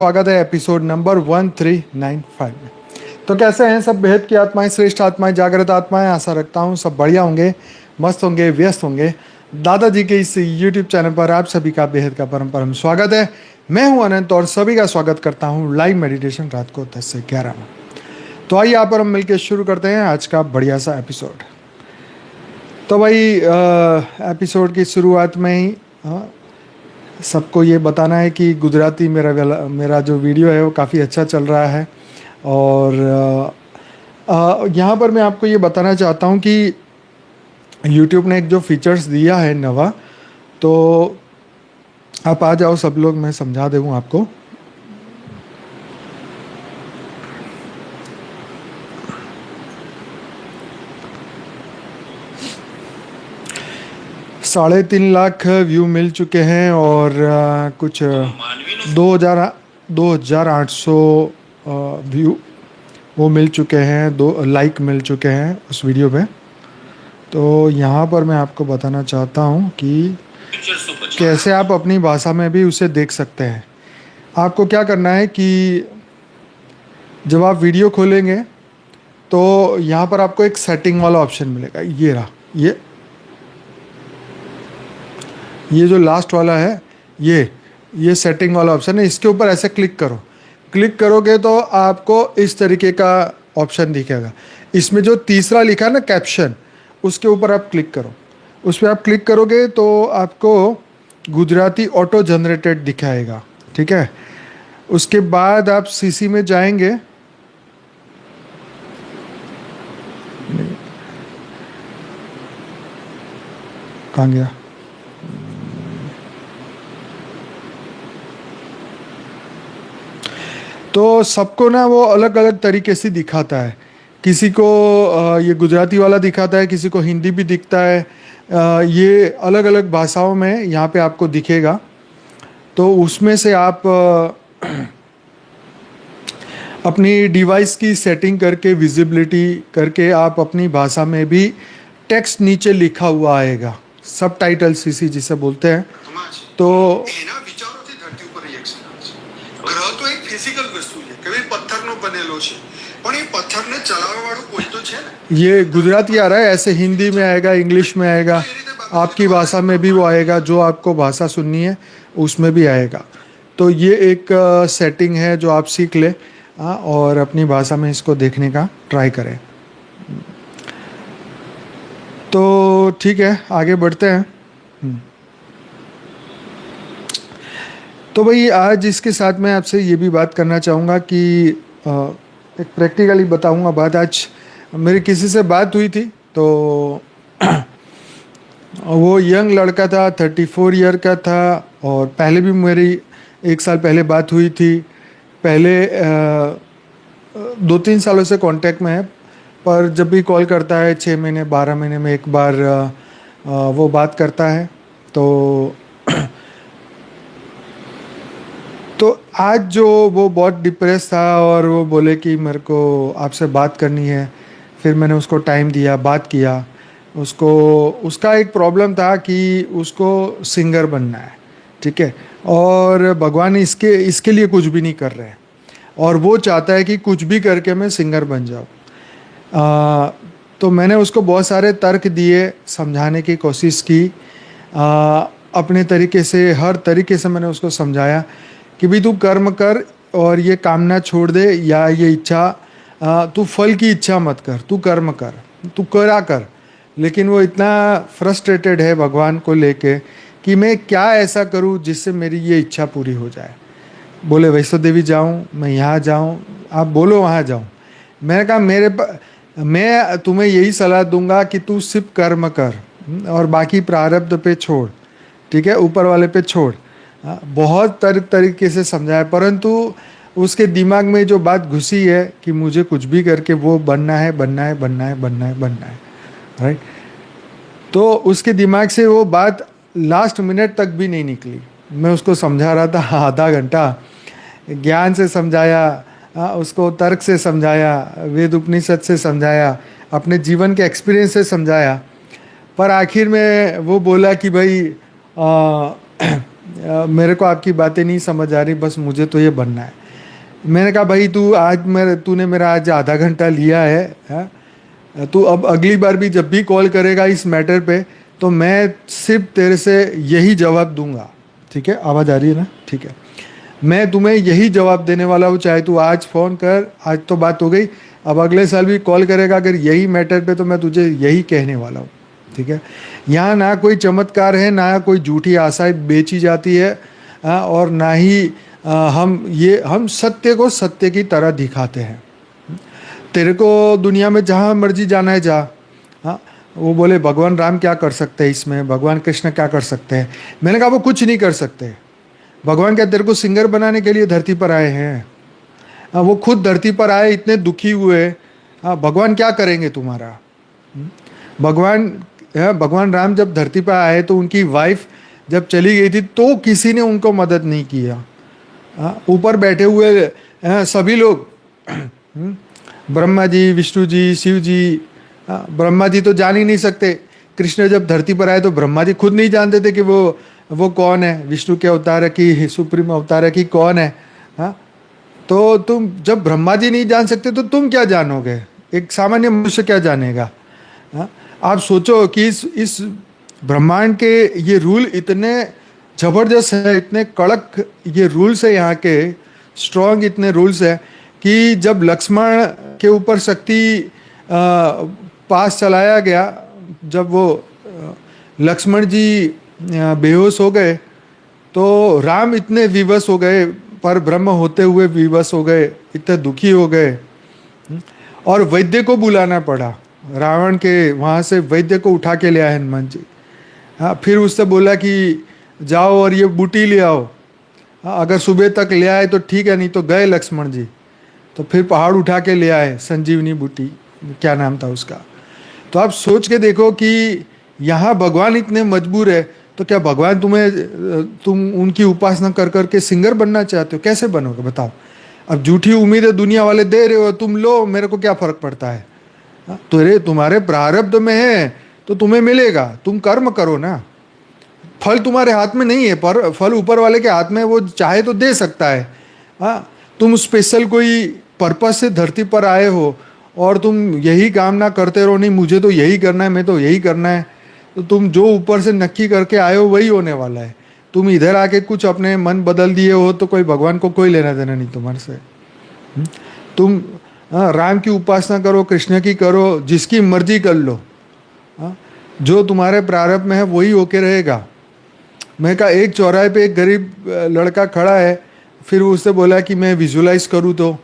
स्वागत है episode number 1395 में। तो कैसे हैं सब बेहद की आत्माएं, श्रेष्ठ आत्माएं, जागृत आत्माएं। आशा रखता हूं सब बढ़िया होंगे, मस्त होंगे, व्यस्त होंगे। दादाजी के इस यूट्यूब चैनल पर आप सभी का बेहद का परम परम स्वागत है। मैं हूं अनंत और सभी का स्वागत करता हूं लाइव मेडिटेशन रात को 10 से 11 में। तो आइए यहाँ पर हम मिलकर शुरू करते हैं आज का बढ़िया सा एपिसोड। तो भाई एपिसोड की शुरुआत में ही सबको ये बताना है कि गुजराती मेरा जो वीडियो है वो काफ़ी अच्छा चल रहा है। और यहाँ पर मैं आपको ये बताना चाहता हूँ कि YouTube ने एक जो फीचर्स दिया है नवा, तो आप आ जाओ सब लोग, मैं समझा दूँ आपको। ₹3.5 लाख व्यू मिल चुके हैं और कुछ 2,800 व्यू वो मिल चुके हैं, 2 लाइक मिल चुके हैं उस वीडियो पे। तो यहाँ पर मैं आपको बताना चाहता हूँ कि कैसे आप अपनी भाषा में भी उसे देख सकते हैं। आपको क्या करना है कि जब आप वीडियो खोलेंगे तो यहाँ पर आपको एक सेटिंग वाला ऑप्शन मिलेगा। ये रहा, ये जो लास्ट वाला है, ये सेटिंग वाला ऑप्शन है। इसके ऊपर ऐसे क्लिक करो। क्लिक करोगे तो आपको इस तरीके का ऑप्शन दिखेगा। इसमें जो तीसरा लिखा है ना कैप्शन, उसके ऊपर आप क्लिक करो। उस पर आप क्लिक करोगे तो आपको गुजराती ऑटो जनरेटेड दिखाएगा, ठीक है। उसके बाद आप सीसी में जाएंगे। कहाँ गया? तो सबको ना वो अलग अलग तरीके से दिखाता है। किसी को ये गुजराती वाला दिखाता है, किसी को हिंदी भी दिखता है। ये अलग अलग भाषाओं में यहाँ पे आपको दिखेगा। तो उसमें से आप अपनी डिवाइस की सेटिंग करके, विजिबिलिटी करके, आप अपनी भाषा में भी टेक्स्ट नीचे लिखा हुआ आएगा, सब टाइटल सीसी जिसे बोलते हैं। तो ગ્રહ તો એક ફિઝિકલ વસ્તુ છે કે ભાઈ પથ્થરનો બનેલો છે, પણ એ પથ્થરને ચલાવવા વાળું કોઈ તો છે ને। ये गुजराती आ रहा है, ऐसे हिंदी में आएगा, इंग्लिश में आएगा, आपकी भाषा में भी वो आएगा, जो आपको भाषा सुननी है उसमें भी आएगा। तो ये एक सेटिंग है जो आप सीख ले और अपनी भाषा में इसको देखने का ट्राई करें। तो ठीक है, आगे बढ़ते हैं। तो भाई आज इसके साथ मैं आपसे ये भी बात करना चाहूँगा कि एक प्रैक्टिकली बताऊँगा बात। आज मेरी किसी से बात हुई थी, तो वो यंग लड़का था, 34 ईयर का था। और पहले भी मेरी 1 साल पहले बात हुई थी। पहले 2-3 सालों से कांटेक्ट में है, पर जब भी कॉल करता है 6 महीने 12 महीने में एक बार वो बात करता है। तो आज जो वो बहुत डिप्रेस था और वो बोले कि मेरे को आपसे बात करनी है। फिर मैंने उसको टाइम दिया, बात किया। उसका एक प्रॉब्लम था कि उसको सिंगर बनना है, ठीक है। और भगवान इसके लिए कुछ भी नहीं कर रहे हैं, और वो चाहता है कि कुछ भी करके मैं सिंगर बन जाऊँ। तो मैंने उसको बहुत सारे तर्क दिए, समझाने की कोशिश की। अपने तरीके से, हर तरीके से मैंने उसको समझाया कि भाई तू कर्म कर और ये कामना छोड़ दे, या ये इच्छा, तू फल की इच्छा मत कर, तू कर्म कर, तू करा कर। लेकिन वो इतना फ्रस्ट्रेटेड है भगवान को लेके कि मैं क्या ऐसा करूं जिससे मेरी ये इच्छा पूरी हो जाए। बोले वैष्णो देवी जाऊं, मैं यहाँ जाऊं, आप बोलो वहाँ जाऊं। मैंने कहा मैं तुम्हें यही सलाह दूंगा कि तू सिर्फ कर्म कर और बाकी प्रारब्ध पे छोड़, ठीक है, ऊपर वाले पे छोड़। बहुत तरीके से समझाया, परंतु उसके दिमाग में जो बात घुसी है कि मुझे कुछ भी करके वो बनना है, राइट। तो उसके दिमाग से वो बात लास्ट मिनट तक भी नहीं निकली। मैं उसको समझा रहा था आधा घंटा, ज्ञान से समझाया, उसको तर्क से समझाया, वेद उपनिषद से समझाया, अपने जीवन के एक्सपीरियंस से समझाया। पर आखिर में वो बोला कि भाई मेरे को आपकी बातें नहीं समझ आ रही, बस मुझे तो ये बनना है। मैंने कहा भाई तूने मेरा आज आधा घंटा लिया है, हाँ? तू अब अगली बार भी जब भी कॉल करेगा इस मैटर पे, तो मैं सिर्फ तेरे से यही जवाब दूंगा। ठीक है, आवाज़ आ रही है ना? ठीक है, मैं तुम्हें यही जवाब देने वाला हूँ, चाहे तू आज फ़ोन कर, आज तो बात हो गई, अब अगले साल भी कॉल करेगा अगर यही मैटर पे, तो मैं तुझे यही कहने वाला हूँ। ठीक है, यहाँ ना कोई चमत्कार है, ना कोई झूठी आशाएं बेची जाती है, और ना ही हम सत्य को सत्य की तरह दिखाते हैं। तेरे को दुनिया में जहाँ मर्जी जाना है जा। हाँ, वो बोले भगवान राम क्या कर सकते हैं इसमें, भगवान कृष्ण क्या कर सकते हैं? मैंने कहा वो कुछ नहीं कर सकते। भगवान क्या तेरे को सिंगर बनाने के लिए धरती पर आए हैं? वो खुद धरती पर आए, इतने दुखी हुए। हाँ, भगवान क्या करेंगे तुम्हारा? भगवान भगवान राम जब धरती पर आए तो उनकी वाइफ जब चली गई थी तो किसी ने उनको मदद नहीं किया। ऊपर बैठे हुए सभी लोग, ब्रह्मा जी, विष्णु जी, शिव जी, ब्रह्मा जी तो जान ही नहीं सकते। कृष्ण जब धरती पर आए तो ब्रह्मा जी खुद नहीं जानते थे कि वो कौन है, विष्णु के अवतार है कि सुप्रीम अवतार है कि कौन है। हाँ, तो तुम जब ब्रह्मा जी नहीं जान सकते तो तुम क्या जानोगे? एक सामान्य मनुष्य क्या जानेगा? हाँ, आप सोचो कि इस ब्रह्मांड के ये रूल इतने जबरदस्त है, इतने कड़क ये रूल्स है, यहाँ के स्ट्रॉन्ग इतने रूल्स है कि जब लक्ष्मण के ऊपर शक्ति पास चलाया गया, जब वो लक्ष्मण जी बेहोश हो गए तो राम इतने विवश हो गए, पर ब्रह्म होते हुए विवश हो गए, इतने दुखी हो गए, और वैद्य को बुलाना पड़ा। रावण के वहाँ से वैद्य को उठा के ले आए हनुमान जी। हाँ, फिर उससे बोला कि जाओ और ये बूटी ले आओ। हाँ, अगर सुबह तक ले आए तो ठीक है, नहीं तो गए लक्ष्मण जी। तो फिर पहाड़ उठा के ले आए संजीवनी बूटी, क्या नाम था उसका। तो आप सोच के देखो कि यहाँ भगवान इतने मजबूर है, तो क्या भगवान तुम उनकी उपासना कर करके सिंगर बनना चाहते हो? कैसे बनोगे बताओ? अब झूठी उम्मीदें दुनिया वाले दे रहे हो, तुम लो, मेरे को क्या फर्क पड़ता है? तो तुम्हारे प्रारब्ध में है तो तुम्हें मिलेगा, तुम कर्म करो ना। फल तुम्हारे हाथ में नहीं है, पर फल ऊपर वाले के हाथ में, वो चाहे तो दे सकता है। हाँ, तुम स्पेशल कोई पर्पस से धरती पर आए हो और तुम यही कामना करते रहो, नहीं मुझे तो यही करना है, मैं तो यही करना है, तो तुम जो ऊपर से नक्की करके आए हो वही होने वाला है। तुम इधर आके कुछ अपने मन बदल दिए हो तो कोई भगवान को कोई लेना देना नहीं तुम्हारे से। तुम राम की उपासना करो, कृष्ण की करो, जिसकी मर्जी कर लो। जो तुम्हारे प्रारब्ध में है वही होके रहेगा। मैं कहा एक चौराहे पे एक गरीब लड़का खड़ा है, फिर उससे बोला कि मैं विजुलाइज करूँ, तो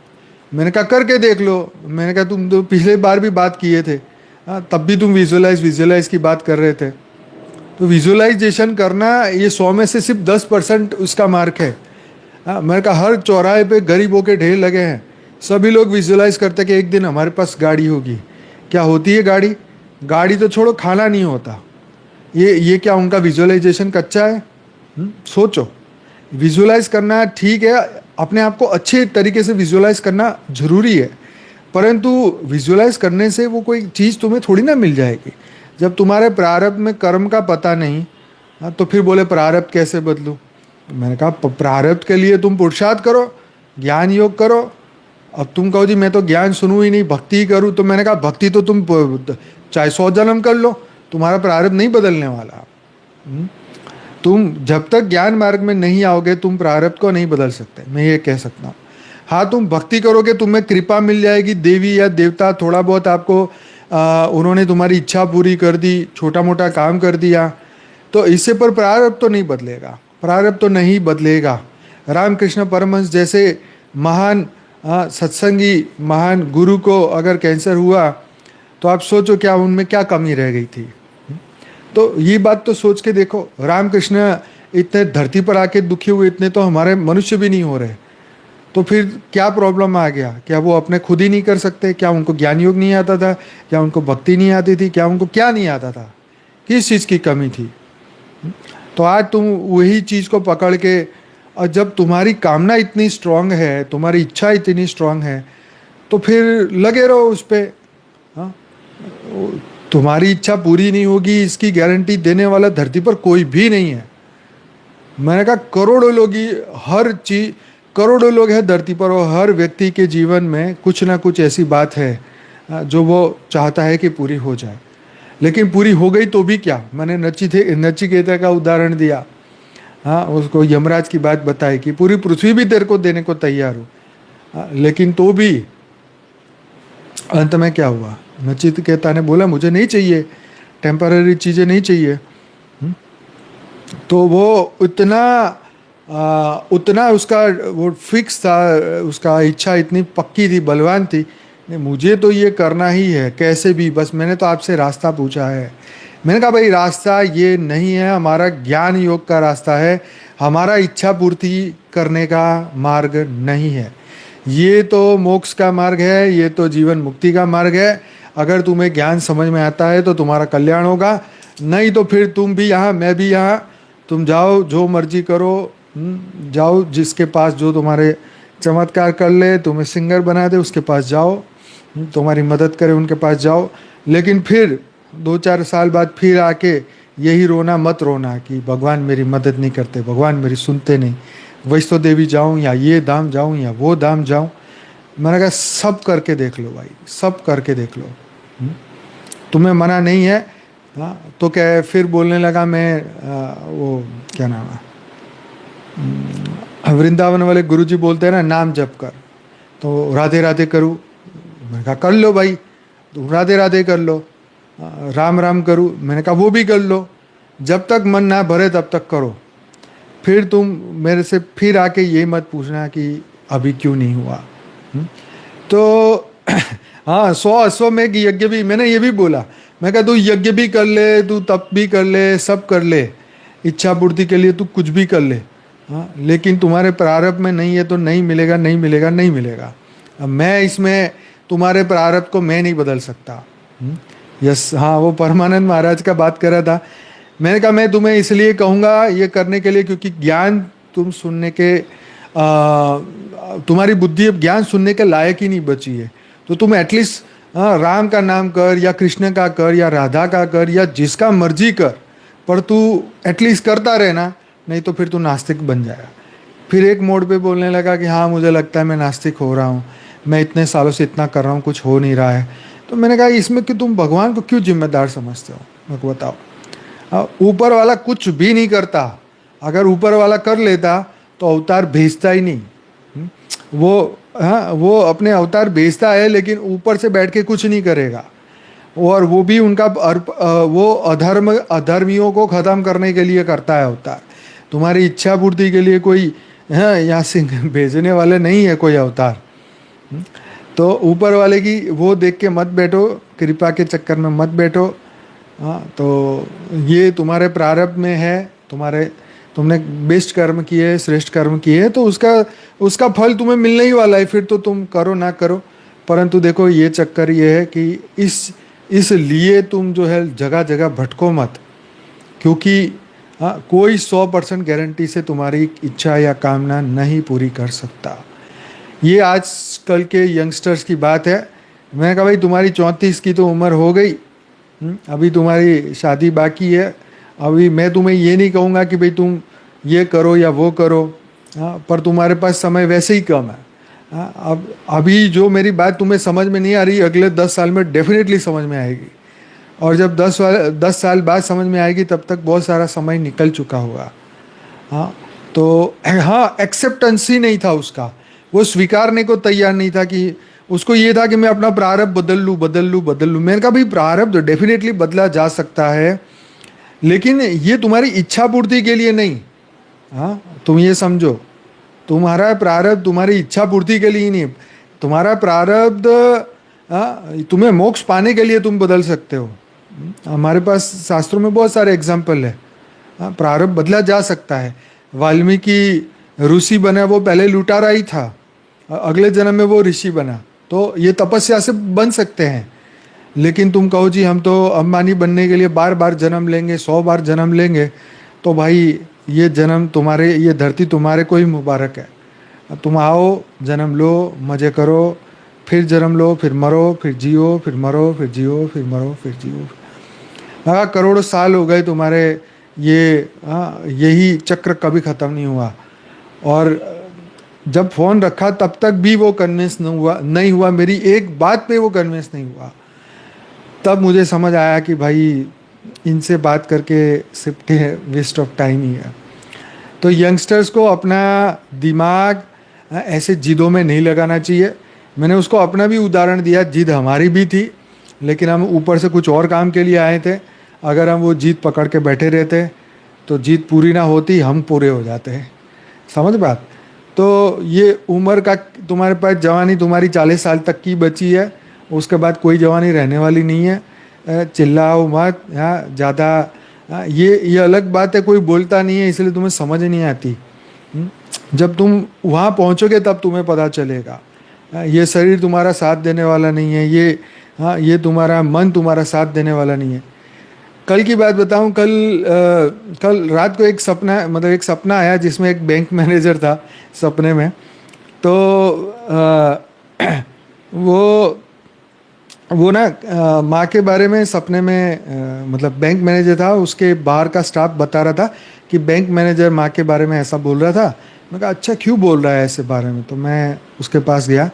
मैंने कहा करके देख लो। मैंने कहा तुम तो पिछले बार भी बात किए थे, तब भी तुम विजुलाइज की बात कर रहे थे। तो विजुलाइजेशन करना ये 100 में से सिर्फ 10% उसका मार्क है। मैंने कहा हर चौराहे पे गरीबों के ढेर लगे हैं, सभी लोग विजुलाइज करते कि एक दिन हमारे पास गाड़ी होगी। क्या होती है गाड़ी? गाड़ी तो छोड़ो, खाना नहीं होता। ये क्या उनका विजुअलाइजेशन कच्चा है? सोचो, विजुअलाइज करना ठीक है, अपने आप को अच्छे तरीके से विजुअलाइज करना जरूरी है, परंतु विजुअलाइज करने से वो कोई चीज़ तुम्हें थोड़ी ना मिल जाएगी। जब तुम्हारे प्रारब्ध में कर्म का पता नहीं, तो फिर बोले प्रारब्ध कैसे बदलूं? मैंने कहा प्रारब्ध के लिए तुम पुरुषार्थ करो, ज्ञान योग करो। अब तुम कहो जी मैं तो ज्ञान सुनूं ही नहीं, भक्ति ही करूं, तो मैंने कहा भक्ति तो तुम चाहे 100 जन्म कर लो, तुम्हारा प्रारब्ध नहीं बदलने वाला। तुम जब तक ज्ञान मार्ग में नहीं आओगे तुम प्रारब्ध को नहीं बदल सकते, मैं ये कह सकता हूँ। हाँ, तुम भक्ति करोगे, तुम्हें कृपा मिल जाएगी, देवी या देवता थोड़ा बहुत आपको उन्होंने तुम्हारी इच्छा पूरी कर दी, छोटा मोटा काम कर दिया, तो इससे पर प्रारब्ध तो नहीं बदलेगा, प्रारब्ध तो नहीं बदलेगा। रामकृष्ण परमहंस जैसे महान सत्संगी महान गुरु को अगर कैंसर हुआ तो आप सोचो क्या उनमें क्या कमी रह गई थी। तो ये बात तो सोच के देखो, रामकृष्ण इतने धरती पर आके दुखी हुए, इतने तो हमारे मनुष्य भी नहीं हो रहे, तो फिर क्या प्रॉब्लम आ गया? क्या वो अपने खुद ही नहीं कर सकते? क्या उनको ज्ञान योग नहीं आता था? क्या उनको भक्ति नहीं आती थी? क्या उनको क्या नहीं आता था? किस चीज़ की कमी थी? तो आज तुम वही चीज़ को पकड़ के, और जब तुम्हारी कामना इतनी स्ट्रांग है, तुम्हारी इच्छा इतनी स्ट्रांग है, तो फिर लगे रहो उस पर। हाँ, तुम्हारी इच्छा पूरी नहीं होगी इसकी गारंटी देने वाला धरती पर कोई भी नहीं है। मैंने कहा करोड़ों लोग ही, हर चीज, करोड़ों लोग हैं धरती पर और हर व्यक्ति के जीवन में कुछ ना कुछ ऐसी बात है जो वो चाहता है कि पूरी हो जाए। लेकिन पूरी हो गई तो भी क्या, मैंने नचिकेता का उदाहरण दिया। हाँ, उसको यमराज की बात बताई कि पूरी पृथ्वी भी तेरे को देने को तैयार हो। लेकिन तो भी अंत में क्या हुआ, नचिकेता ने बोला मुझे नहीं चाहिए, टेम्पररी चीज़ें नहीं चाहिए। तो वो उतना उसका वो फिक्स था, उसका इच्छा इतनी पक्की थी, बलवान थी, नहीं मुझे तो ये करना ही है कैसे भी, बस मैंने तो आपसे रास्ता पूछा है। मैंने कहा भाई रास्ता ये नहीं है, हमारा ज्ञान योग का रास्ता है, हमारा इच्छा पूर्ति करने का मार्ग नहीं है। ये तो मोक्ष का मार्ग है, ये तो जीवन मुक्ति का मार्ग है। अगर तुम्हें ज्ञान समझ में आता है तो तुम्हारा कल्याण होगा, नहीं तो फिर तुम भी यहाँ मैं भी यहाँ, तुम जाओ जो मर्जी करो। जाओ जिसके पास जो तुम्हारे चमत्कार कर ले, तुम्हें सिंगर बना दे, उसके पास जाओ, तुम्हारी मदद करे उनके पास जाओ। लेकिन फिर 2-4 साल बाद फिर आके यही रोना मत रोना कि भगवान मेरी मदद नहीं करते, भगवान मेरी सुनते नहीं, वैष्णो देवी जाऊँ या ये धाम जाऊँ या वो धाम जाऊँ। मैंने कहा सब करके देख लो भाई, सब करके देख लो, तुम्हें मना नहीं है। हाँ, तो क्या फिर बोलने लगा मैं वो क्या नाम है, वृंदावन वाले गुरुजी बोलते हैं ना नाम जप कर, तो राधे राधे करूँ। मैंने कहा कर लो भाई, तुम राधे राधे कर लो। राम राम करूँ, मैंने कहा वो भी कर लो, जब तक मन ना भरे तब तक करो। फिर तुम मेरे से फिर आके ये मत पूछना कि अभी क्यों नहीं हुआ। तो हाँ, 100 अश्वमेघ यज्ञ भी मैंने ये भी बोला, मैं कहा तू यज्ञ भी कर ले, तू तप भी कर ले, सब कर ले, इच्छा पूर्ति के लिए तू कुछ भी कर ले। हाँ, लेकिन तुम्हारे प्रारब्ध में नहीं है तो नहीं मिलेगा, नहीं मिलेगा, नहीं मिलेगा। अब मैं इसमें तुम्हारे प्रारब्ध को मैं नहीं बदल सकता। यस, हाँ, वो परमानंद महाराज का बात कर रहा था। मैंने कहा मैं तुम्हें इसलिए कहूँगा ये करने के लिए क्योंकि ज्ञान तुम सुनने के तुम्हारी बुद्धि अब ज्ञान सुनने के लायक ही नहीं बची है। तो तुम एटलीस्ट राम का नाम कर या कृष्ण का कर या राधा का कर या जिसका मर्जी कर, पर तू एटलीस्ट करता रहना, नहीं तो फिर तू नास्तिक बन जाएगा। फिर एक मोड़ पे बोलने लगा कि हाँ मुझे लगता है मैं नास्तिक हो रहा हूँ, मैं इतने सालों से इतना कर रहा हूँ, कुछ हो नहीं रहा है। तो मैंने कहा इसमें कि तुम भगवान को क्यों जिम्मेदार समझते हो, मेरे को बताओ। ऊपर वाला कुछ भी नहीं करता, अगर ऊपर वाला कर लेता तो अवतार भेजता ही नहीं। वो अपने अवतार भेजता है लेकिन ऊपर से बैठ के कुछ नहीं करेगा, और वो भी उनका वो अधर्मियों को ख़त्म करने के लिए करता है अवतार। तुम्हारी इच्छा पूर्ति के लिए कोई यहाँ सिंह भेजने वाले नहीं है कोई अवतार। तो ऊपर वाले की वो देख के मत बैठो, कृपा के चक्कर में मत बैठो। हाँ, तो ये तुम्हारे प्रारब्ध में है, तुमने बेस्ट कर्म किए, श्रेष्ठ कर्म किए, तो उसका फल तुम्हें मिलने ही वाला है, फिर तो तुम करो ना करो। परंतु देखो ये चक्कर ये है कि इसलिए तुम जो है जगह जगह भटको मत, क्योंकि कोई 100% गारंटी से तुम्हारी इच्छा या कामना नहीं पूरी कर सकता। ये आजकल के यंगस्टर्स की बात है। मैंने कहा भाई तुम्हारी 34 की तो उम्र हो गई, अभी तुम्हारी शादी बाकी है। अभी मैं तुम्हें ये नहीं कहूँगा कि भाई तुम ये करो या वो करो, पर तुम्हारे पास समय वैसे ही कम है। अब अभी जो मेरी बात तुम्हें समझ में नहीं आ रही, अगले 10 साल में डेफिनेटली समझ में आएगी, और जब 10 साल बाद समझ में आएगी तब तक बहुत सारा समय निकल चुका होगा। हाँ, तो हाँ, एक्सेप्टेंस ही नहीं था उसका, वो स्वीकारने को तैयार नहीं था। कि उसको ये था कि मैं अपना प्रारब्ध बदल लूँ। मैंने कहा भाई प्रारब्ध डेफिनेटली बदला जा सकता है, लेकिन ये तुम्हारी इच्छा पूर्ति के लिए नहीं। हाँ, तुम ये समझो, तुम्हारा प्रारब्ध तुम्हारी इच्छा पूर्ति के लिए ही नहीं, तुम्हारा प्रारब्ध तुम्हें मोक्ष पाने के लिए तुम बदल सकते हो। हमारे पास शास्त्रों में बहुत सारे एग्जाम्पल है। प्रारब्ध बदला जा सकता है। वाल्मीकि ऋषि बना, वो पहले लुटारा ही था, अगले जन्म में वो ऋषि बना, तो ये तपस्या से बन सकते हैं। लेकिन तुम कहो जी हम तो अंबानी बनने के लिए बार बार जन्म लेंगे, 100 बार जन्म लेंगे, तो भाई ये जन्म तुम्हारे, ये धरती तुम्हारे को ही मुबारक है। तुम आओ, जन्म लो, मज़े करो, फिर जन्म लो, फिर मरो, फिर जियो, फिर मरो, फिर जियो, फिर मरो, फिर जियो। करोड़ों साल हो गए तुम्हारे यही चक्र कभी ख़त्म नहीं हुआ। और जब फ़ोन रखा तब तक भी वो कन्विंस नहीं हुआ मेरी एक बात पे वो कन्विंस नहीं हुआ। तब मुझे समझ आया कि भाई इनसे बात करके सिर्फ वेस्ट ऑफ टाइम ही है। तो यंगस्टर्स को अपना दिमाग ऐसे जिदों में नहीं लगाना चाहिए। मैंने उसको अपना भी उदाहरण दिया, जिद हमारी भी थी लेकिन हम ऊपर से कुछ और काम के लिए आए थे। अगर हम वो जिद पकड़ के बैठे रहते तो जिद पूरी ना होती, हम पूरे हो जाते हैं। समझ बात? तो ये उम्र का तुम्हारे पास जवानी तुम्हारी 40 साल तक की बची है, उसके बाद कोई जवानी रहने वाली नहीं है। चिल्लाओ मत ज़्यादा। ये अलग बात है, कोई बोलता नहीं है इसलिए तुम्हें समझ नहीं आती। जब तुम वहाँ पहुँचोगे तब तुम्हें पता चलेगा। ये शरीर तुम्हारा साथ देने वाला नहीं है, ये तुम्हारा मन तुम्हारा साथ देने वाला नहीं है। कल की बात बताऊं, कल रात को एक सपना आया जिसमें एक बैंक मैनेजर था सपने में। तो वो ना माँ के बारे में सपने में बैंक मैनेजर था, उसके बाहर का स्टाफ बता रहा था कि बैंक मैनेजर माँ के बारे में ऐसा बोल रहा था। मैं कहा अच्छा क्यों बोल रहा है ऐसे बारे में? तो मैं उसके पास गया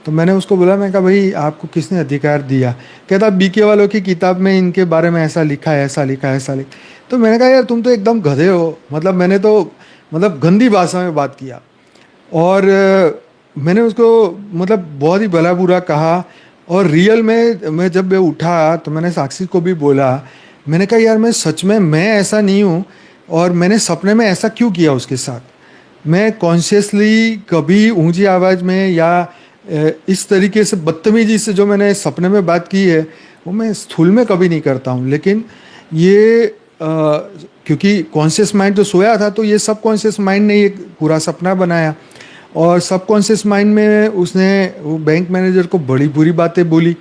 तो मैंने उसको बोला, मैं कहा भाई आपको किसने अधिकार दिया? कहता बीके वालों की किताब में इनके बारे में ऐसा लिखा है, ऐसा लिखा है, ऐसा लिखा। तो मैंने कहा यार तुम तो एकदम गधे हो। मैंने तो गंदी भाषा में बात किया और मैंने उसको बहुत ही भला बुरा कहा। और रियल में मैं जब मैं उठा तो मैंने साक्षी को भी बोला, मैंने कहा यार मैं सच में मैं ऐसा नहीं हूँ और मैंने सपने में ऐसा क्यों किया उसके साथ। मैं कॉन्शियसली कभी ऊंची आवाज़ में या इस तरीके से बदतमीजी से जो मैंने सपने में बात की है वो मैं स्थूल में कभी नहीं करता हूँ। लेकिन ये क्योंकि कॉन्शियस माइंड तो सोया था तो ये सब कॉन्शियस माइंड ने एक पूरा सपना बनाया और सब कॉन्शियस माइंड में उसने वो बैंक मैनेजर को बड़ी बुरी बातें बोली,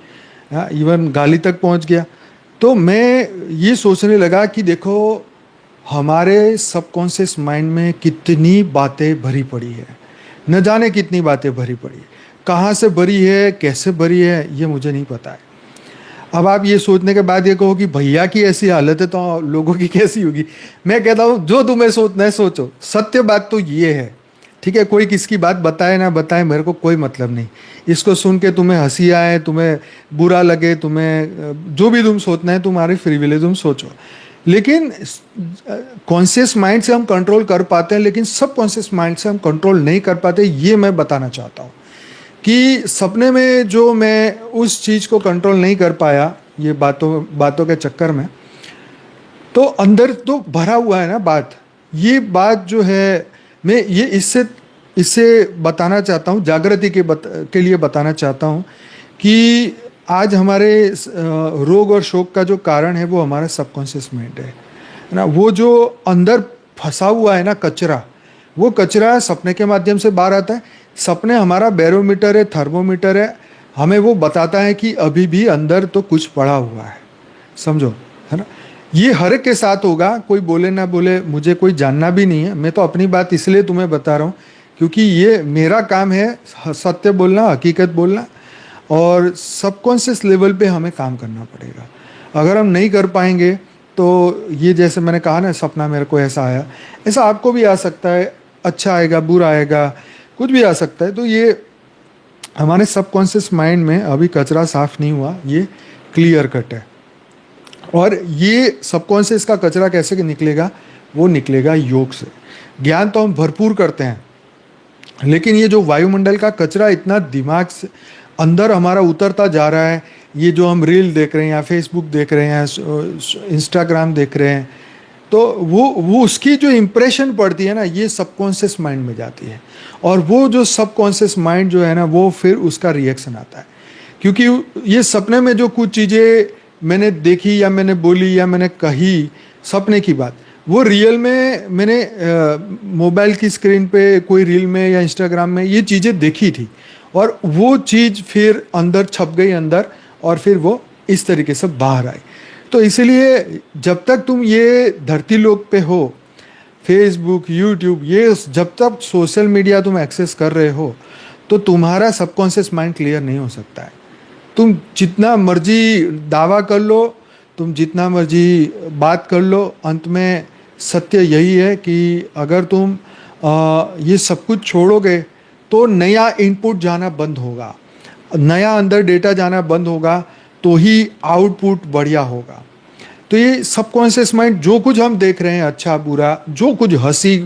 इवन गाली तक पहुँच गया। तो मैं ये सोचने लगा कि देखो हमारे सबकॉन्शियस माइंड में कितनी बातें भरी पड़ी है, न जाने कितनी बातें भरी पड़ी है, कहाँ से भरी है, कैसे भरी है, ये मुझे नहीं पता है। अब आप ये सोचने के बाद ये कहो कि भैया की ऐसी हालत है तो लोगों की कैसी होगी। मैं कहता हूँ जो तुम्हें सोचना है सोचो, सत्य बात तो ये है, ठीक है? कोई किसकी बात बताए ना बताए मेरे को कोई मतलब नहीं। इसको सुन के तुम्हें हंसी आए, तुम्हें बुरा लगे, तुम्हें जो भी तुम सोचना है तुम्हारी फ्री विल है, तुम सोचो। लेकिन कॉन्शियस माइंड से हम कंट्रोल कर पाते हैं लेकिन सब कॉन्शियस माइंड से हम कंट्रोल नहीं कर पाते। ये मैं बताना चाहता हूँ कि सपने में जो मैं उस चीज़ को कंट्रोल नहीं कर पाया ये बातों के चक्कर में, तो अंदर तो भरा हुआ है ना बात। ये बात जो है मैं ये इससे बताना चाहता हूँ, जागृति के लिए बताना चाहता हूँ कि आज हमारे रोग और शोक का जो कारण है वो हमारा सबकॉन्शियस माइंड है ना। वो जो अंदर फंसा हुआ है ना कचरा, वो कचरा सपने के माध्यम से बाहर आता है। सपने हमारा बैरोमीटर है, थर्मोमीटर है, हमें वो बताता है कि अभी भी अंदर तो कुछ पड़ा हुआ है, समझो, है ना। ये हर एक के साथ होगा, कोई बोले ना बोले, मुझे कोई जानना भी नहीं है। मैं तो अपनी बात इसलिए तुम्हें बता रहा हूँ क्योंकि ये मेरा काम है सत्य बोलना, हकीकत बोलना, और सबकॉन्शियस लेवल पे हमें काम करना पड़ेगा। अगर हम नहीं कर पाएंगे तो ये जैसे मैंने कहा ना, सपना मेरे को ऐसा आया, ऐसा आपको भी आ सकता है, अच्छा आएगा, बुरा आएगा, कुछ भी आ सकता है। तो ये हमारे सबकॉन्शियस माइंड में अभी कचरा साफ नहीं हुआ, ये क्लियर कट है। और ये सबकॉन्शियस का कचरा कैसे निकलेगा? वो निकलेगा योग से। ज्ञान तो हम भरपूर करते हैं लेकिन ये जो वायुमंडल का कचरा इतना दिमाग से अंदर हमारा उतरता जा रहा है, ये जो हम रील देख रहे हैं या फेसबुक देख रहे हैं, इंस्टाग्राम देख रहे हैं, तो वो उसकी जो इम्प्रेशन पड़ती है ना, ये सबकॉन्शियस माइंड में जाती है। और वो जो सबकॉन्शियस माइंड जो है ना, वो फिर उसका रिएक्शन आता है। क्योंकि ये सपने में जो कुछ चीज़ें मैंने देखी या मैंने बोली या मैंने कही, सपने की बात, वो रियल में मैंने मोबाइल की स्क्रीन पे कोई रील में या इंस्टाग्राम में ये चीज़ें देखी थी और वो चीज़ फिर अंदर छप गई अंदर और फिर वो इस तरीके से बाहर आई। तो इसलिए जब तक तुम ये धरती लोक पे हो, फेसबुक, यूट्यूब, ये जब तक सोशल मीडिया तुम एक्सेस कर रहे हो तो तुम्हारा सबकॉन्शियस माइंड क्लियर नहीं हो सकता है। तुम जितना मर्जी दावा कर लो, तुम जितना मर्जी बात कर लो, अंत में सत्य यही है कि अगर तुम ये सब कुछ छोड़ोगे तो नया इनपुट जाना बंद होगा, नया अंदर डेटा जाना बंद होगा, तो ही आउटपुट बढ़िया होगा। तो ये सबकॉन्शियस माइंड जो कुछ हम देख रहे हैं, अच्छा बुरा, जो कुछ हंसी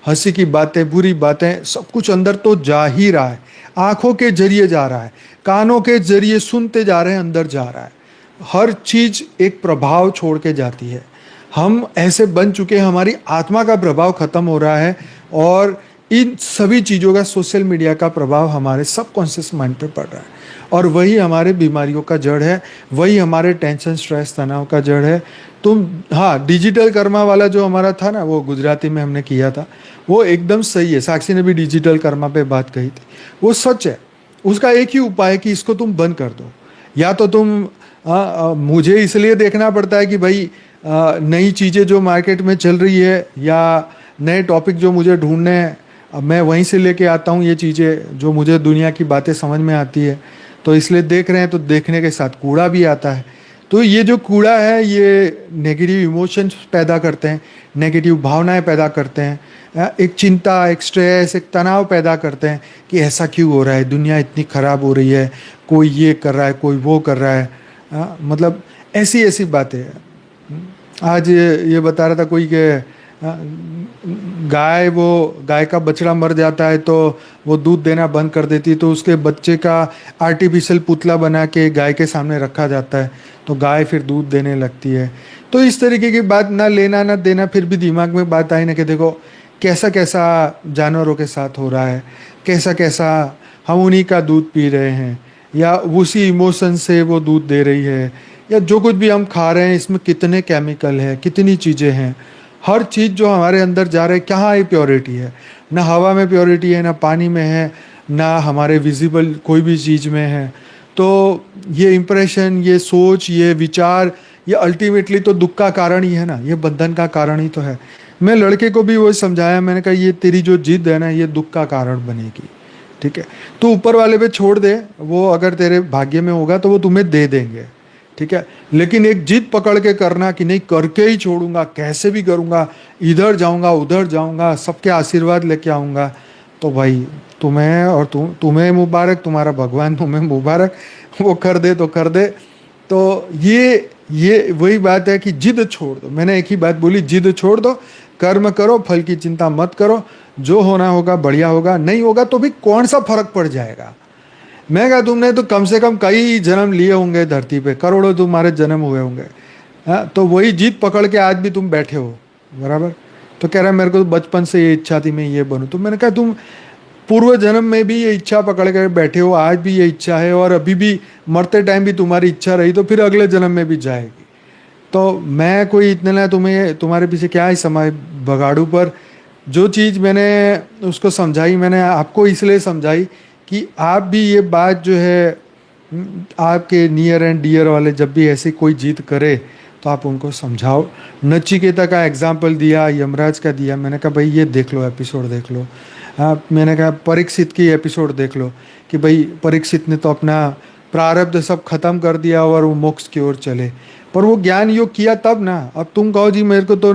हंसी की बातें, बुरी बातें, सब कुछ अंदर तो जा ही रहा है। आंखों के जरिए जा रहा है, कानों के जरिए सुनते जा रहे हैं, अंदर जा रहा है। हर चीज एक प्रभाव छोड़ के जाती है। हम ऐसे बन चुके हैं, हमारी आत्मा का प्रभाव खत्म हो रहा है, और इन सभी चीज़ों का, सोशल मीडिया का प्रभाव हमारे सबकॉन्शियस माइंड पे पड़ रहा है, और वही हमारे बीमारियों का जड़ है, वही हमारे टेंशन, स्ट्रेस, तनाव का जड़ है। तुम, हाँ, डिजिटल कर्मा वाला जो हमारा था ना, वो गुजराती में हमने किया था, वो एकदम सही है। साक्षी ने भी डिजिटल कर्मा पे बात कही थी, वो सच है। उसका एक ही उपाय है कि इसको तुम बंद कर दो। या तो तुम, मुझे इसलिए देखना पड़ता है कि भाई नई चीज़ें जो मार्केट में चल रही है, या नए टॉपिक जो मुझे ढूंढने हैं, अब मैं वहीं से लेके आता हूँ ये चीज़ें, जो मुझे दुनिया की बातें समझ में आती है, तो इसलिए देख रहे हैं। तो देखने के साथ कूड़ा भी आता है। तो ये जो कूड़ा है, ये नेगेटिव इमोशंस पैदा करते हैं, नेगेटिव भावनाएं पैदा करते हैं, एक चिंता, एक स्ट्रेस, एक तनाव पैदा करते हैं कि ऐसा क्यों हो रहा है, दुनिया इतनी ख़राब हो रही है, कोई ये कर रहा है, कोई वो कर रहा है। मतलब ऐसी ऐसी बातें हैं। आज ये बता रहा था कोई कि गाय का बछड़ा मर जाता है तो वो दूध देना बंद कर देती, तो उसके बच्चे का आर्टिफिशियल पुतला बना के गाय के सामने रखा जाता है, तो गाय फिर दूध देने लगती है। तो इस तरीके की बात, ना लेना ना देना, फिर भी दिमाग में बात आई ना कि देखो कैसा कैसा जानवरों के साथ हो रहा है, कैसा कैसा हम उन्हीं का दूध पी रहे हैं, या उसी इमोशन से वो दूध दे रही है, या जो कुछ भी हम खा रहे हैं इसमें कितने केमिकल हैं, कितनी चीज़ें हैं। हर चीज़ जो हमारे अंदर जा रहा है, कहाँ ये प्योरिटी है? ना हवा में प्योरिटी है, ना पानी में है, ना हमारे विजिबल कोई भी चीज़ में है। तो ये इम्प्रेशन, ये सोच, ये विचार, ये अल्टीमेटली तो दुख का कारण ही है ना, ये बंधन का कारण ही तो है। मैं लड़के को भी वो समझाया, मैंने कहा ये तेरी जो जिद है ना, ये दुख का कारण बनेगी। ठीक है, तो ऊपर वाले पे छोड़ दे, वो अगर तेरे भाग्य में होगा तो वो तुम्हें दे देंगे। ठीक है, लेकिन एक जिद पकड़ के करना कि नहीं, करके ही छोड़ूंगा, कैसे भी करूंगा, इधर जाऊंगा उधर जाऊंगा, सबके आशीर्वाद लेके आऊंगा, तो भाई तुम्हें और तुम्हें मुबारक, तुम्हारा भगवान तुम्हें मुबारक, वो कर दे तो कर दे। तो ये वही बात है कि जिद छोड़ दो। मैंने एक ही बात बोली, जिद छोड़ दो, कर्म करो, फल की चिंता मत करो, जो होना होगा बढ़िया होगा, नहीं होगा तो भी कौन सा फर्क पड़ जाएगा। मैं कहा तुमने तो कम से कम कई जन्म लिए होंगे धरती पे, करोड़ों तुम्हारे जन्म हुए होंगे, हाँ, तो वही जीत पकड़ के आज भी तुम बैठे हो, बराबर। तो कह रहा है मेरे को तो बचपन से ये इच्छा थी मैं ये बनूं। तो मैंने कहा तुम पूर्व जन्म में भी ये इच्छा पकड़ के बैठे हो, आज भी ये इच्छा है, और अभी भी मरते टाइम भी तुम्हारी इच्छा रही, तो फिर अगले जन्म में भी जाएगी। तो मैं कोई इतने ना तुम्हारे पीछे क्या ही समय बगाड़ू, पर जो चीज़ मैंने उसको समझाई, मैंने आपको इसलिए समझाई कि आप भी ये बात जो है, आपके नियर एंड डियर वाले जब भी ऐसी कोई जिद करे तो आप उनको समझाओ। नचिकेता का एग्जाम्पल दिया, यमराज का दिया, मैंने कहा भाई ये देख लो, एपिसोड देख लो। मैंने कहा परीक्षित की एपिसोड देख लो कि भाई परीक्षित ने तो अपना प्रारब्ध सब खत्म कर दिया और वो मोक्ष की ओर चले, पर वो ज्ञान योग किया तब ना। अब तुम कहो जी मेरे को तो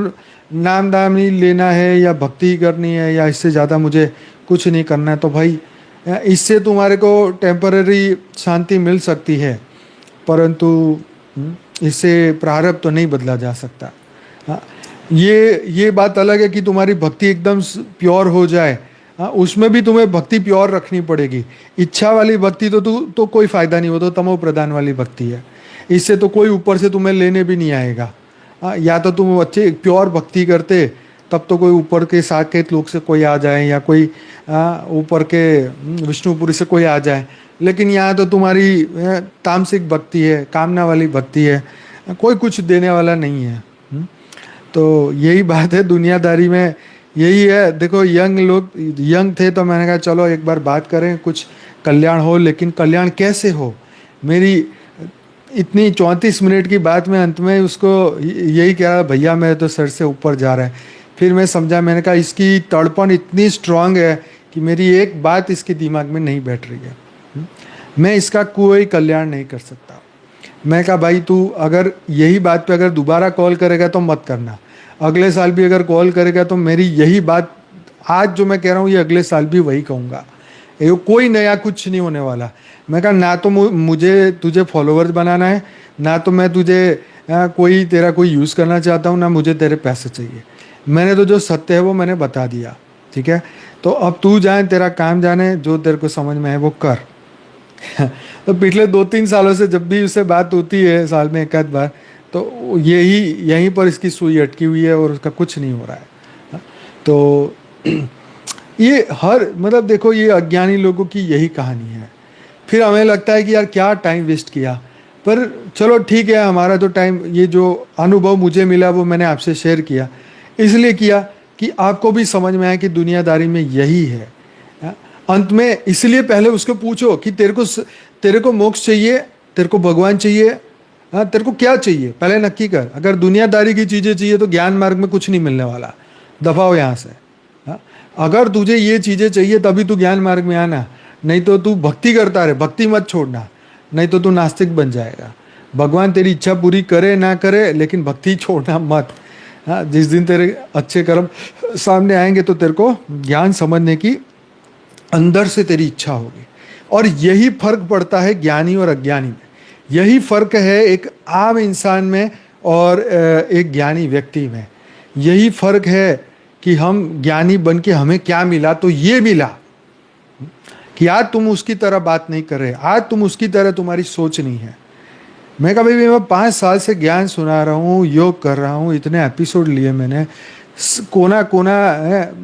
नाम दाम नहीं लेना है, या भक्ति करनी है, या इससे ज़्यादा मुझे कुछ नहीं करना है, तो भाई इससे तुम्हारे को टेम्पररी शांति मिल सकती है, परंतु इससे प्रारब्ध तो नहीं बदला जा सकता। हाँ, ये बात अलग है कि तुम्हारी भक्ति एकदम प्योर हो जाए, हाँ, उसमें भी तुम्हें भक्ति प्योर रखनी पड़ेगी। इच्छा वाली भक्ति तो कोई फ़ायदा नहीं, हो तो तमो प्रधान वाली भक्ति है, इससे तो कोई ऊपर से तुम्हें लेने भी नहीं आएगा। हाँ, या तो तुम अच्छे प्योर भक्ति करते तब तो कोई ऊपर के साकेत लोग से कोई आ जाए, या कोई ऊपर के विष्णुपुरी से कोई आ जाए, लेकिन यहाँ तो तुम्हारी तामसिक भक्ति है, कामना वाली भक्ति है, कोई कुछ देने वाला नहीं है। तो यही बात है दुनियादारी में, यही है। देखो यंग थे तो मैंने कहा चलो एक बार बात करें, कुछ कल्याण हो, लेकिन कल्याण कैसे हो? मेरी इतनी 34 मिनट की बात में अंत में उसको यही कह रहा, भैया मेरे तो सर से ऊपर जा रहा है। फिर मैं समझा, मैंने कहा इसकी तड़पन इतनी स्ट्रांग है कि मेरी एक बात इसके दिमाग में नहीं बैठ रही है, मैं इसका कोई कल्याण नहीं कर सकता। मैं कहा भाई तू अगर यही बात पे अगर दोबारा कॉल करेगा तो मत करना, अगले साल भी अगर कॉल करेगा तो मेरी यही बात आज जो मैं कह रहा हूँ ये अगले साल भी वही कहूँगा। ये कोई नया कुछ नहीं होने वाला। मैं कहा ना तो मुझे तुझे फॉलोअर्स बनाना है, ना तो मैं तुझे कोई तेरा कोई यूज़ करना चाहता हूँ, ना मुझे तेरे पैसे चाहिए। मैंने तो जो सत्य है वो मैंने बता दिया, ठीक है। तो अब तू जाए, तेरा काम जाने, जो तेरे को समझ में है वो कर। तो पिछले 2-3 सालों से जब भी उससे बात होती है, साल में एक आध बार, तो यहीं पर इसकी सुई अटकी हुई है और उसका कुछ नहीं हो रहा है। तो ये हर मतलब देखो, ये अज्ञानी लोगों की यही कहानी है। फिर हमें लगता है कि यार क्या टाइम वेस्ट किया, पर चलो ठीक है, हमारा जो टाइम, ये जो अनुभव मुझे मिला वो मैंने आपसे शेयर किया, इसलिए किया कि आपको भी समझ में आए कि दुनियादारी में यही है। अंत में इसलिए पहले उसको पूछो कि तेरे को मोक्ष चाहिए, तेरे को भगवान चाहिए, तेरे को क्या चाहिए, पहले नक्की कर। अगर दुनियादारी की चीज़ें चाहिए तो ज्ञान मार्ग में कुछ नहीं मिलने वाला, दफाओ यहाँ से। अगर तुझे ये चीज़ें चाहिए तभी तू ज्ञान मार्ग में आना, नहीं तो तू भक्ति करता रहे, भक्ति मत छोड़ना, नहीं तो तू नास्तिक बन जाएगा। भगवान तेरी इच्छा पूरी करे ना करे, लेकिन भक्ति छोड़ना मत। हाँ, जिस दिन तेरे अच्छे कर्म सामने आएंगे तो तेरे को ज्ञान समझने की अंदर से तेरी इच्छा होगी। और यही फर्क पड़ता है ज्ञानी और अज्ञानी में, यही फर्क है एक आम इंसान में और एक ज्ञानी व्यक्ति में। यही फर्क है कि हम ज्ञानी बन के हमें क्या मिला, तो ये मिला कि आज तुम उसकी तरह बात नहीं कर रहे, आज तुम उसकी तरह तुम्हारी सोच नहीं है। मैं कहा भाई मैं 5 साल से ज्ञान सुना रहा हूँ, योग कर रहा हूँ, इतने एपिसोड लिए मैंने, कोना कोना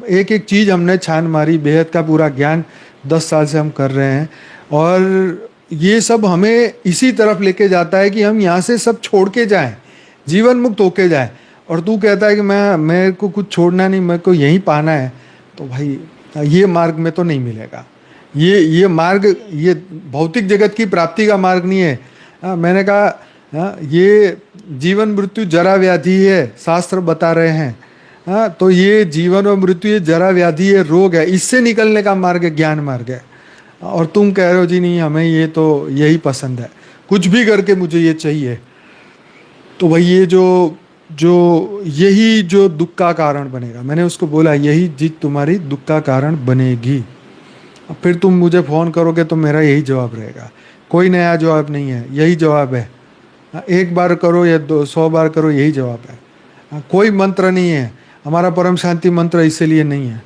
एक एक चीज़ हमने छान मारी, बेहद का पूरा ज्ञान 10 साल से हम कर रहे हैं। और ये सब हमें इसी तरफ लेके जाता है कि हम यहाँ से सब छोड़ के जाएं, जीवन मुक्त होके जाएं। और तू कहता है कि मेरे को कुछ छोड़ना नहीं, मेरे को यहीं पाना है, तो भाई ये मार्ग में तो नहीं मिलेगा। ये मार्ग, ये भौतिक जगत की प्राप्ति का मार्ग नहीं है। मैंने कहा ये जीवन मृत्यु जरा व्याधि है, शास्त्र बता रहे हैं। तो ये जीवन और मृत्यु, ये जरा व्याधि है, रोग है, इससे निकलने का मार्ग ज्ञान मार्ग है। और तुम कह रहे हो जी नहीं, हमें ये तो यही पसंद है, कुछ भी करके मुझे ये चाहिए। तो भाई ये यही जो दुख का कारण बनेगा, मैंने उसको बोला यही जिद तुम्हारी दुख का कारण बनेगी। फिर तुम मुझे फ़ोन करोगे तो मेरा यही जवाब रहेगा, कोई नया जवाब नहीं है, यही जवाब है। एक बार करो या 100 बार करो, यही जवाब है। कोई मंत्र नहीं है, हमारा परम शांति मंत्र इसीलिए नहीं है।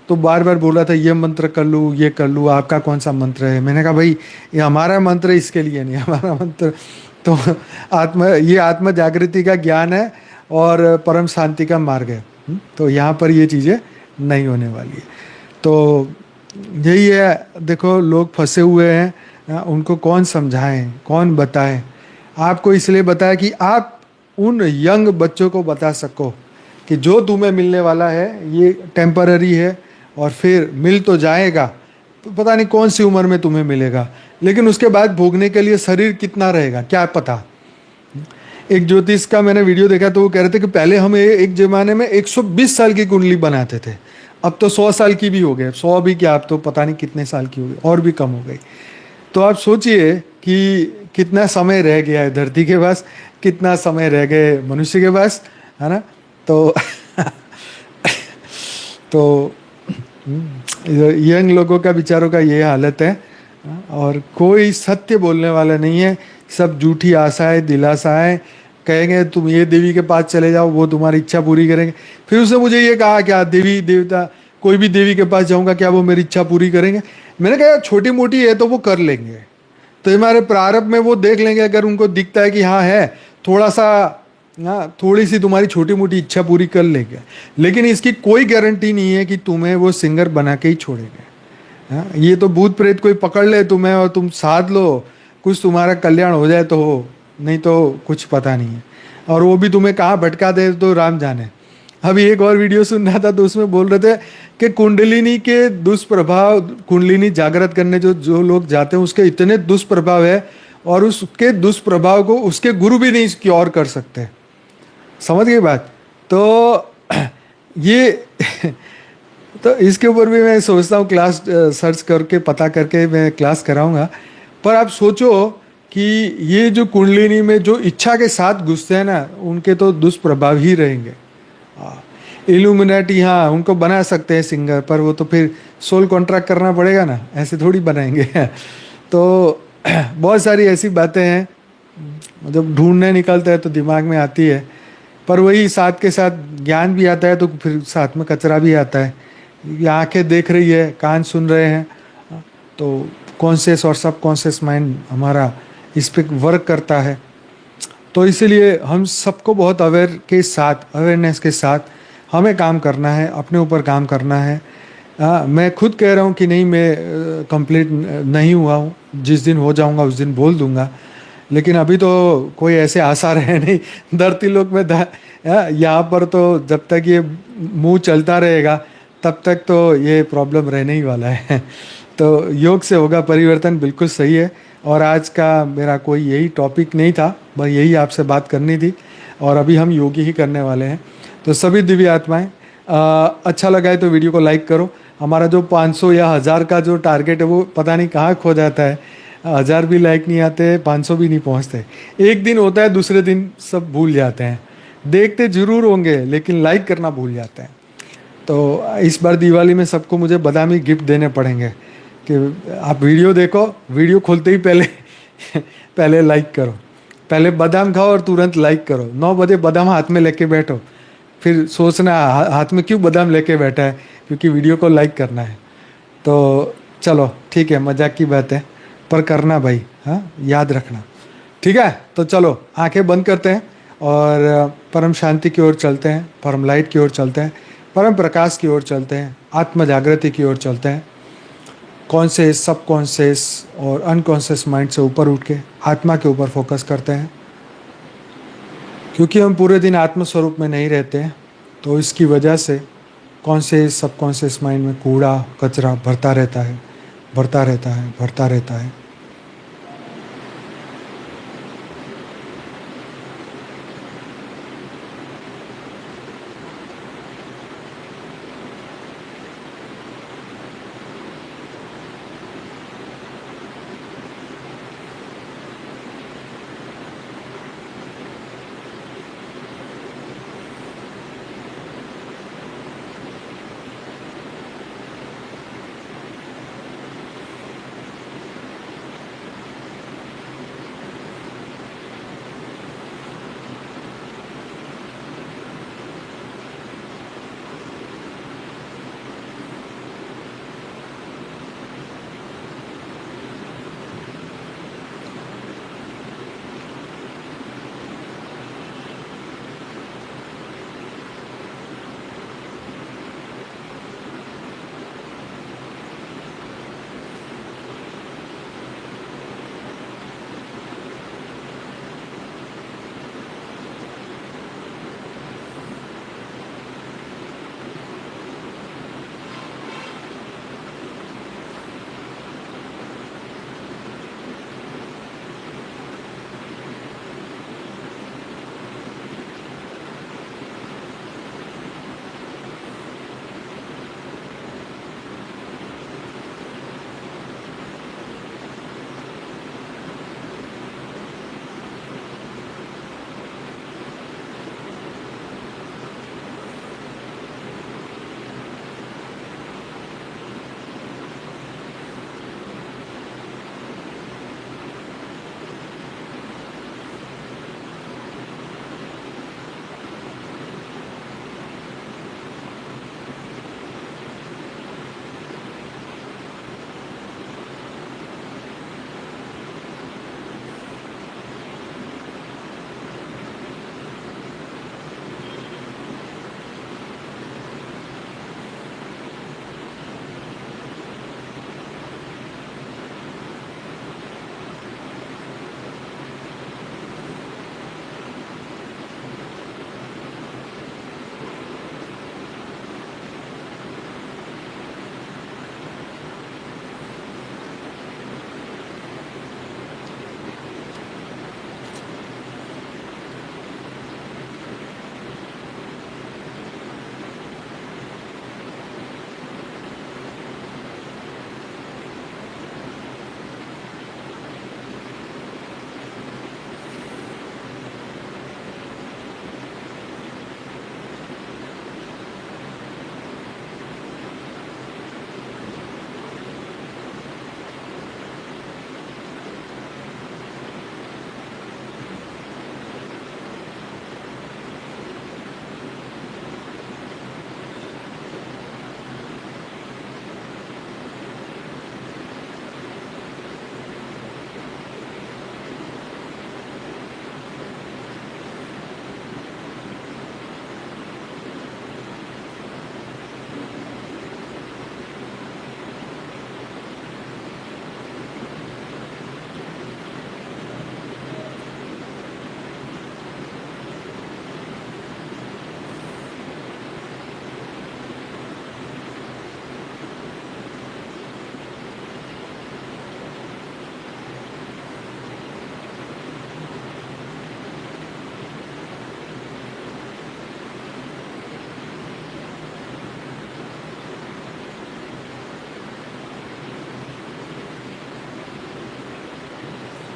तो बार बार बोला था ये मंत्र कर लूँ, ये कर लूँ, आपका कौन सा मंत्र है? मैंने कहा भाई ये हमारा मंत्र इसके लिए नहीं, हमारा मंत्र तो ये आत्म जागृति का ज्ञान है और परम शांति का मार्ग है। तो यहाँ पर ये चीज़ें नहीं होने वाली है। तो यही है, देखो लोग फंसे हुए हैं, उनको कौन समझाएं, कौन बताएं। आपको इसलिए बताया कि आप उन यंग बच्चों को बता सको कि जो तुम्हें मिलने वाला है ये टेम्पररी है, और फिर मिल तो जाएगा, तो पता नहीं कौन सी उम्र में तुम्हें मिलेगा, लेकिन उसके बाद भोगने के लिए शरीर कितना रहेगा क्या पता। एक ज्योतिष का मैंने वीडियो देखा तो वो कह रहे थे कि पहले हम एक ज़माने में 120 साल की कुंडली बनाते थे, अब तो 100 साल की भी हो गए, 100 भी क्या, अब तो पता नहीं कितने साल की हो गई, और भी कम हो गई। तो आप सोचिए कि कितना समय रह गया है धरती के पास, कितना समय रह गए मनुष्य के पास, है ना। तो तो यंग लोगों का विचारों का ये हालत है, और कोई सत्य बोलने वाला नहीं है, सब झूठी आशाएं, दिलासाएं। कहेंगे तुम ये देवी के पास चले जाओ, वो तुम्हारी इच्छा पूरी करेंगे। फिर उसने मुझे ये कहा क्या देवी देवता, कोई भी देवी के पास जाऊंगा क्या वो मेरी इच्छा पूरी करेंगे? मैंने कहा छोटी मोटी है तो वो कर लेंगे, तो हमारे प्रारंभ में वो देख लेंगे, अगर उनको दिखता है कि हाँ है, थोड़ा सा, हाँ थोड़ी सी तुम्हारी छोटी मोटी इच्छा पूरी कर लेंगे। लेकिन इसकी कोई गारंटी नहीं है कि तुम्हें वो सिंगर बना के ही छोड़ेंगे। हाँ, ये तो भूत प्रेत कोई पकड़ ले तुम्हें और तुम साध लो, कुछ तुम्हारा कल्याण हो जाए तो हो, नहीं तो कुछ पता नहीं है। और वो भी तुम्हें कहाँ भटका दे तो राम जाने। अभी एक और वीडियो सुन रहा था तो उसमें बोल रहे थे कि कुंडलिनी के दुष्प्रभाव, कुंडलिनी जागृत करने जो लोग जाते हैं उसके इतने दुष्प्रभाव है, और उसके दुष्प्रभाव को उसके गुरु भी नहीं क्योर कर सकते। समझ गई बात? तो ये तो इसके ऊपर भी मैं सोचता हूँ क्लास सर्च करके पता करके मैं क्लास कराऊंगा। पर आप सोचो कि ये जो कुंडलिनी में जो इच्छा के साथ घुसते हैं ना, उनके तो दुष्प्रभाव ही रहेंगे। इल्यूमिनेटी हाँ उनको बना सकते हैं सिंगर, पर वो तो फिर सोल कॉन्ट्रैक्ट करना पड़ेगा ना, ऐसे थोड़ी बनाएंगे तो बहुत सारी ऐसी बातें हैं जब ढूंढने निकलते हैं तो दिमाग में आती है। पर वही साथ के साथ ज्ञान भी आता है तो फिर साथ में कचरा भी आता है। ये आंखें देख रही है, कान सुन रहे हैं, तो कॉन्शियस और सब कॉन्शियस माइंड हमारा इस पे वर्क करता है। तो इसीलिए हम सबको बहुत अवेयरनेस के साथ हमें काम करना है, अपने ऊपर काम करना है। मैं खुद कह रहा हूँ कि नहीं, मैं कंप्लीट नहीं हुआ हूँ, जिस दिन हो जाऊँगा उस दिन बोल दूँगा। लेकिन अभी तो कोई ऐसे आसार है नहीं धरती लोक में यहाँ पर तो जब तक ये मुंह चलता रहेगा तब तक तो ये प्रॉब्लम रहने ही वाला है तो योग से होगा परिवर्तन, बिल्कुल सही है। और आज का मेरा कोई यही टॉपिक नहीं था, बस यही आपसे बात करनी थी, और अभी हम योग ही करने वाले हैं। तो सभी दिव्य आत्माएं, अच्छा लगा है तो वीडियो को लाइक करो। हमारा जो 500 या 1000 का जो टारगेट है वो पता नहीं कहाँ खो जाता है, 1000 भी लाइक नहीं आते, 500 भी नहीं पहुँचते। एक दिन होता है, दूसरे दिन सब भूल जाते हैं। देखते जरूर होंगे लेकिन लाइक करना भूल जाते हैं। तो इस बार दिवाली में सबको मुझे बादामी गिफ्ट देने पड़ेंगे कि आप वीडियो देखो, वीडियो खोलते ही पहले पहले लाइक करो, पहले बादाम खाओ और तुरंत लाइक करो। 9 बजे बादाम हाथ में लेके बैठो, फिर सोचना हाथ में क्यों बादाम लेके बैठा है, क्योंकि वीडियो को लाइक करना है। तो चलो ठीक है, मजाक की बात है, पर करना भाई, हाँ याद रखना। ठीक है, तो चलो आंखें बंद करते हैं और परम शांति की ओर चलते हैं, परम लाइट की ओर चलते हैं, परम प्रकाश की ओर चलते हैं, आत्म जागृति की ओर चलते हैं। कॉन्शियस, सब कॉन्शियस और अनकॉन्शियस माइंड से ऊपर उठ के आत्मा के ऊपर फोकस करते हैं, क्योंकि हम पूरे दिन आत्म स्वरूप में नहीं रहते हैं। तो इसकी वजह से कॉन्शियस, सब कॉन्शियस माइंड में कूड़ा कचरा भरता रहता है, भरता रहता है, भरता रहता है।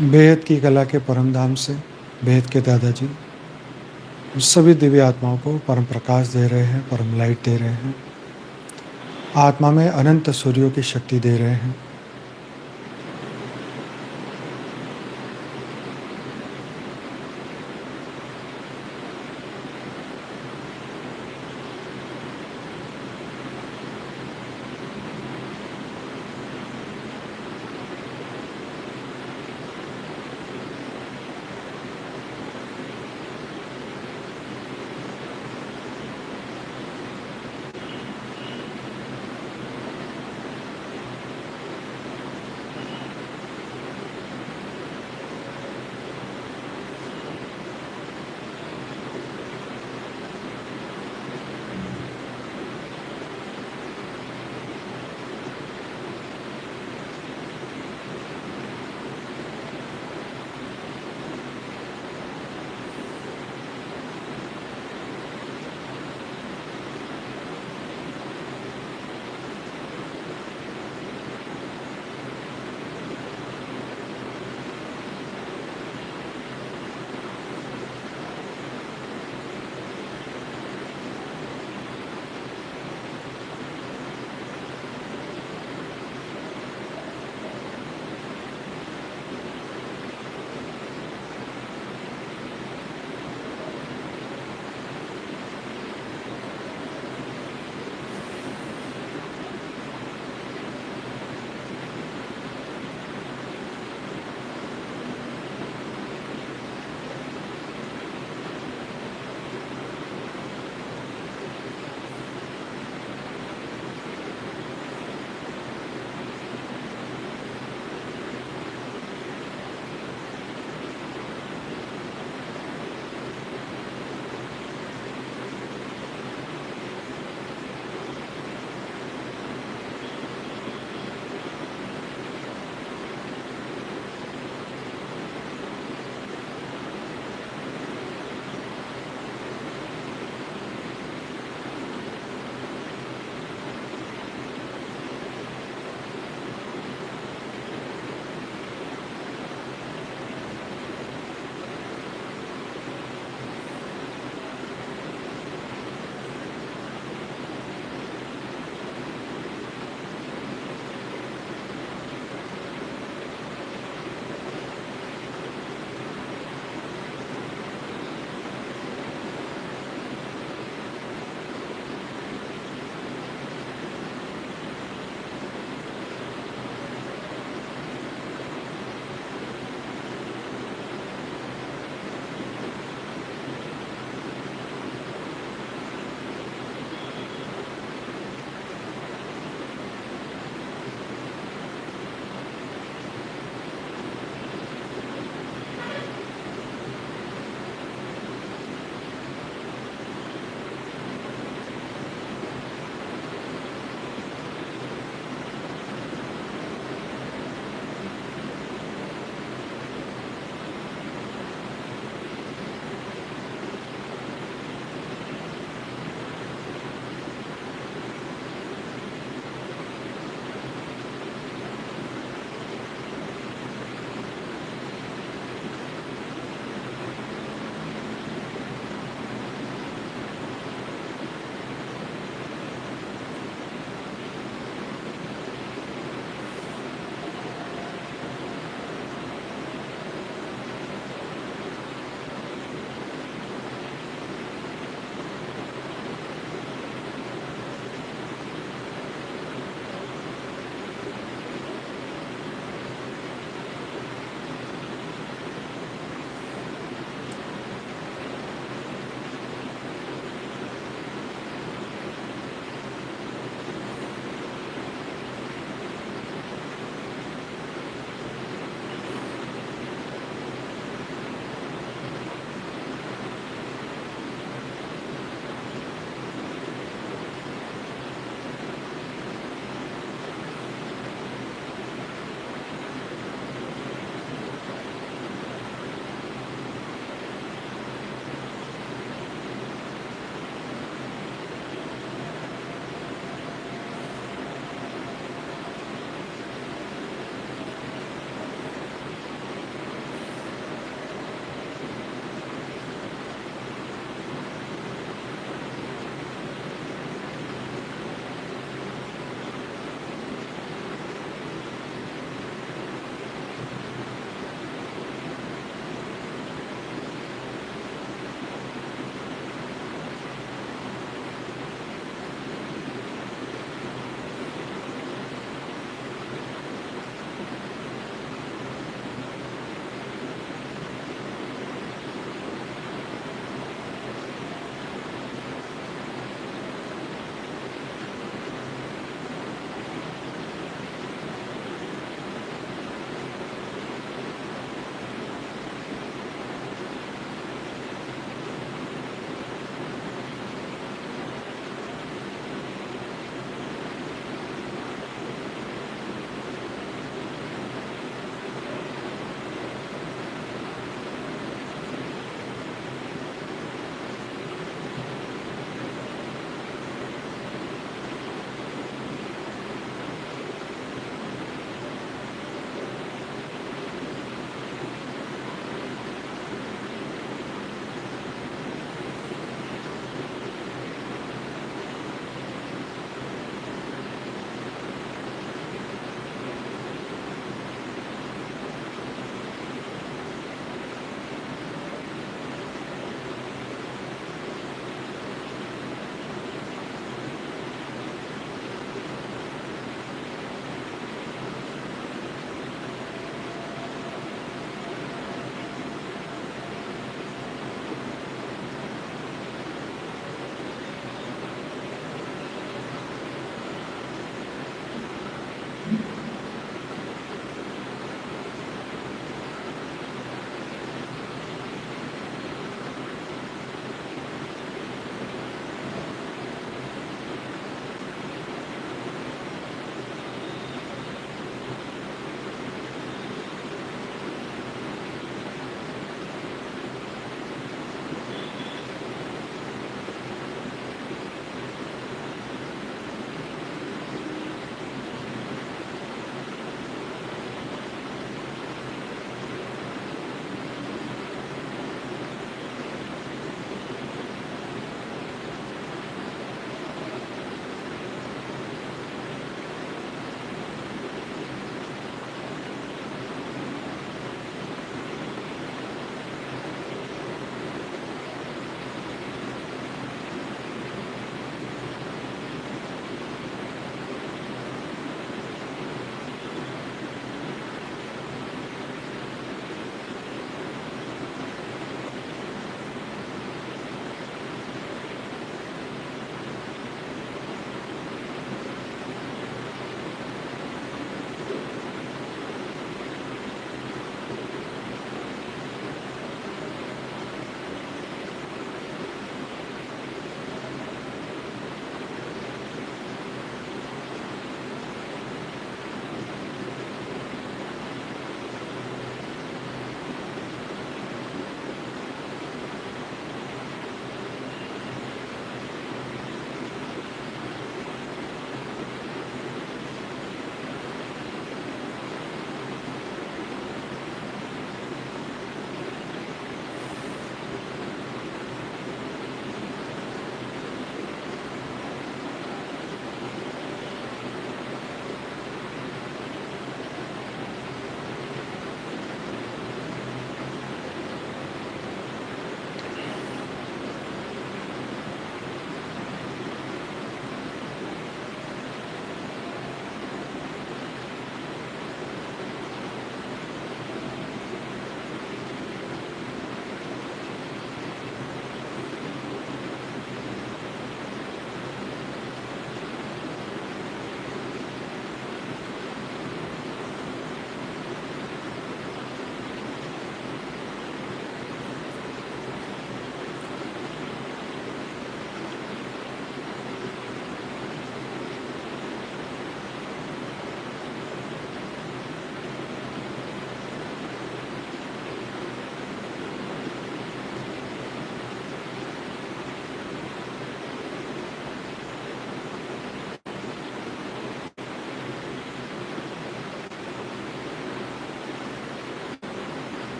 बेहद की कला के परम धाम से बेहद के दादाजी सभी दिव्य आत्माओं को परम प्रकाश दे रहे हैं, परम लाइट दे रहे हैं, आत्मा में अनंत सूर्यों की शक्ति दे रहे हैं।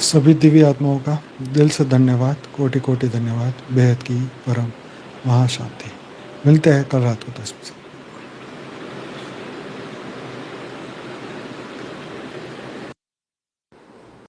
सभी दिव्य आत्माओं का दिल से धन्यवाद, कोटि कोटि धन्यवाद। बेहद की परम महाशांति। मिलते हैं कल रात को 10 बजे।